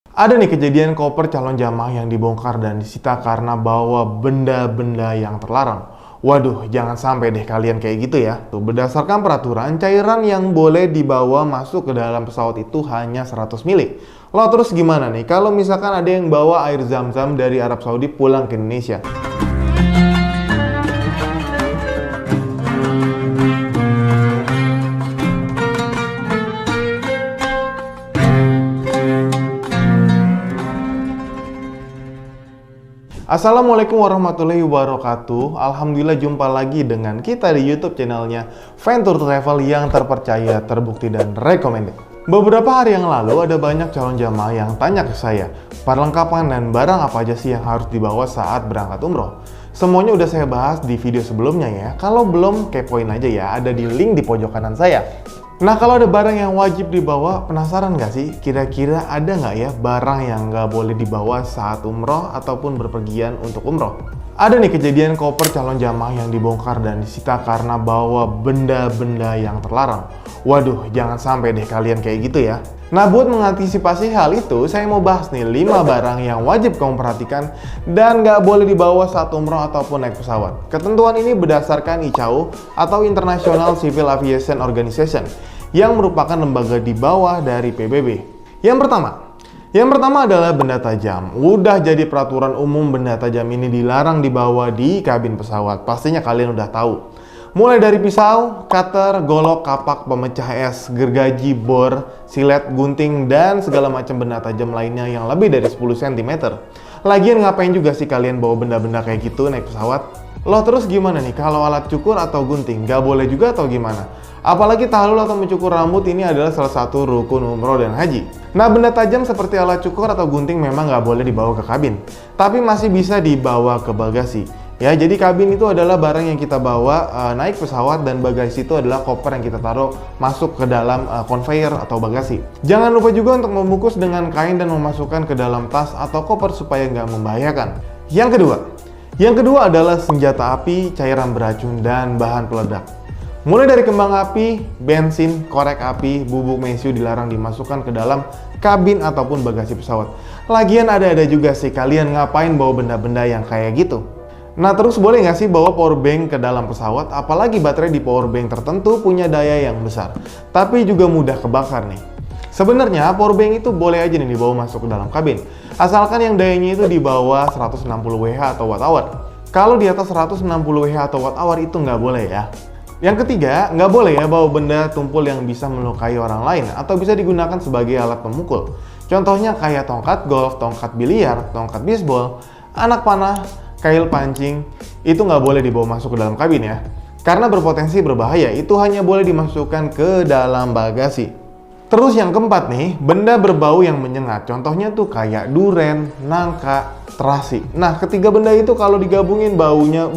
Ada nih kejadian koper calon jamaah yang dibongkar dan disita karena bawa benda-benda yang terlarang. Waduh, jangan sampai deh kalian kayak gitu ya. Tuh, berdasarkan peraturan, cairan yang boleh dibawa masuk ke dalam pesawat itu hanya 100 mili. Lo terus gimana nih kalau misalkan ada yang bawa air zam-zam dari Arab Saudi pulang ke Indonesia? Assalamualaikum warahmatullahi wabarakatuh. Alhamdulillah jumpa lagi dengan kita di YouTube channelnya Venture Travel yang terpercaya, terbukti, dan recommended. Beberapa hari yang lalu ada banyak calon jamaah yang tanya ke saya, perlengkapan dan barang apa aja sih yang harus dibawa saat berangkat umroh. Semuanya udah saya bahas di video sebelumnya ya. Kalau belum, kepoin aja ya, ada di link di pojok kanan saya. Nah, kalau ada barang yang wajib dibawa, penasaran nggak sih? Kira-kira ada nggak ya barang yang nggak boleh dibawa saat umroh ataupun berpergian untuk umroh? Ada nih kejadian koper calon jamaah yang dibongkar dan disita karena bawa benda-benda yang terlarang. Waduh, jangan sampai deh kalian kayak gitu ya. Nah, buat mengantisipasi hal itu, saya mau bahas nih 5 barang yang wajib kamu perhatikan dan nggak boleh dibawa saat umroh ataupun naik pesawat. Ketentuan ini berdasarkan ICAO atau International Civil Aviation Organization yang merupakan lembaga di bawah dari PBB. Yang pertama adalah benda tajam. Udah jadi peraturan umum benda tajam ini dilarang dibawa di kabin pesawat. Pastinya kalian udah tahu. Mulai dari pisau, cutter, golok, kapak, pemecah es, gergaji, bor, silet, gunting, dan segala macam benda tajam lainnya yang lebih dari 10 cm. Lagian ngapain juga sih kalian bawa benda-benda kayak gitu naik pesawat? Loh terus gimana nih kalau alat cukur atau gunting? Gak boleh juga atau gimana? Apalagi tahlul atau mencukur rambut ini adalah salah satu rukun umroh dan haji. Nah, benda tajam seperti alat cukur atau gunting memang nggak boleh dibawa ke kabin, tapi masih bisa dibawa ke bagasi. Ya, jadi kabin itu adalah barang yang kita bawa naik pesawat dan bagasi itu adalah koper yang kita taruh masuk ke dalam conveyor atau bagasi. Jangan lupa juga untuk membungkus dengan kain dan memasukkan ke dalam tas atau koper supaya nggak membahayakan. Yang kedua adalah senjata api, cairan beracun, dan bahan peledak. Mulai dari kembang api, bensin, korek api, bubuk mesiu dilarang dimasukkan ke dalam kabin ataupun bagasi pesawat. Lagian ada-ada juga sih kalian ngapain bawa benda-benda yang kayak gitu. Nah, terus boleh nggak sih bawa power bank ke dalam pesawat? Apalagi baterai di power bank tertentu punya daya yang besar, tapi juga mudah kebakar nih. Sebenarnya power bank itu boleh aja nih dibawa masuk ke dalam kabin, asalkan yang dayanya itu di bawah 160 Wh atau watt hour. Kalau di atas 160 Wh atau watt hour itu nggak boleh ya. Yang ketiga, nggak boleh ya bawa benda tumpul yang bisa melukai orang lain atau bisa digunakan sebagai alat pemukul. Contohnya kayak tongkat golf, tongkat biliar, tongkat bisbol, anak panah, kail pancing, itu nggak boleh dibawa masuk ke dalam kabin ya. Karena berpotensi berbahaya, itu hanya boleh dimasukkan ke dalam bagasi. Terus yang keempat nih, benda berbau yang menyengat. Contohnya tuh kayak duren, nangka, terasi. Nah, ketiga benda itu kalau digabungin baunya,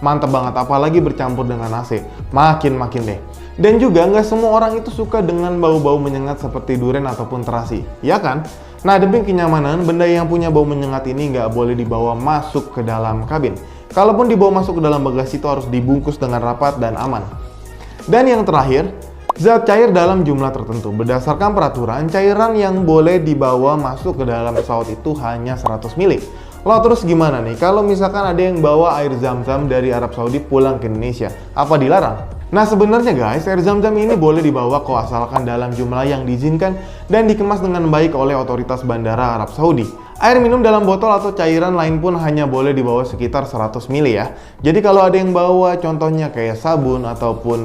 mantep banget, apalagi bercampur dengan AC. Makin deh. Dan juga nggak semua orang itu suka dengan bau-bau menyengat seperti duren ataupun terasi, ya kan? Nah, demi kenyamanan, benda yang punya bau menyengat ini nggak boleh dibawa masuk ke dalam kabin. Kalaupun dibawa masuk ke dalam bagasi itu harus dibungkus dengan rapat dan aman. Dan yang terakhir, zat cair dalam jumlah tertentu. Berdasarkan peraturan, cairan yang boleh dibawa masuk ke dalam pesawat itu hanya 100 mili. Lo terus gimana nih kalau misalkan ada yang bawa air zam-zam dari Arab Saudi pulang ke Indonesia? Apa dilarang? Nah, sebenarnya guys, air zam-zam ini boleh dibawa kok asalkan dalam jumlah yang diizinkan dan dikemas dengan baik oleh otoritas bandara Arab Saudi. Air minum dalam botol atau cairan lain pun hanya boleh dibawa sekitar 100 mili ya. Jadi kalau ada yang bawa contohnya kayak sabun ataupun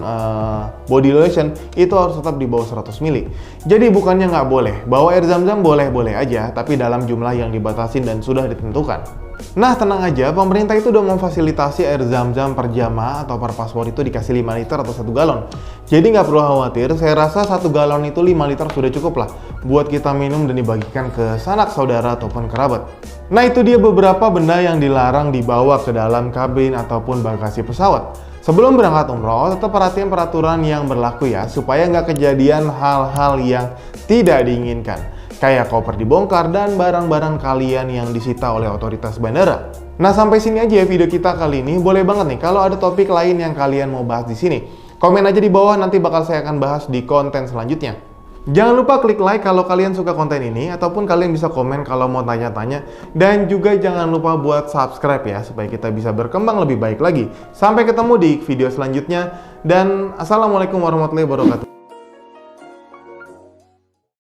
body lotion, itu harus tetap dibawa 100 mili. Jadi bukannya nggak boleh, bawa air zam-zam boleh-boleh aja, tapi dalam jumlah yang dibatasin dan sudah ditentukan. Nah, tenang aja, pemerintah itu udah memfasilitasi air zam-zam per jamaah atau per paspor itu dikasih 5 liter atau 1 galon. Jadi nggak perlu khawatir, saya rasa 1 galon itu 5 liter sudah cukup lah buat kita minum dan dibagikan ke sanak saudara ataupun kerabat. Nah, itu dia beberapa benda yang dilarang dibawa ke dalam kabin ataupun bagasi pesawat. Sebelum berangkat umroh, tetap perhatiin peraturan yang berlaku ya, supaya nggak kejadian hal-hal yang tidak diinginkan. Kayak koper dibongkar dan barang-barang kalian yang disita oleh otoritas bandara. Nah, sampai sini aja ya video kita kali ini. Boleh banget nih kalau ada topik lain yang kalian mau bahas di sini. Komen aja di bawah, nanti bakal saya akan bahas di konten selanjutnya. Jangan lupa klik like kalau kalian suka konten ini, ataupun kalian bisa komen kalau mau tanya-tanya. Dan juga jangan lupa buat subscribe ya, supaya kita bisa berkembang lebih baik lagi. Sampai ketemu di video selanjutnya, dan Assalamualaikum warahmatullahi wabarakatuh.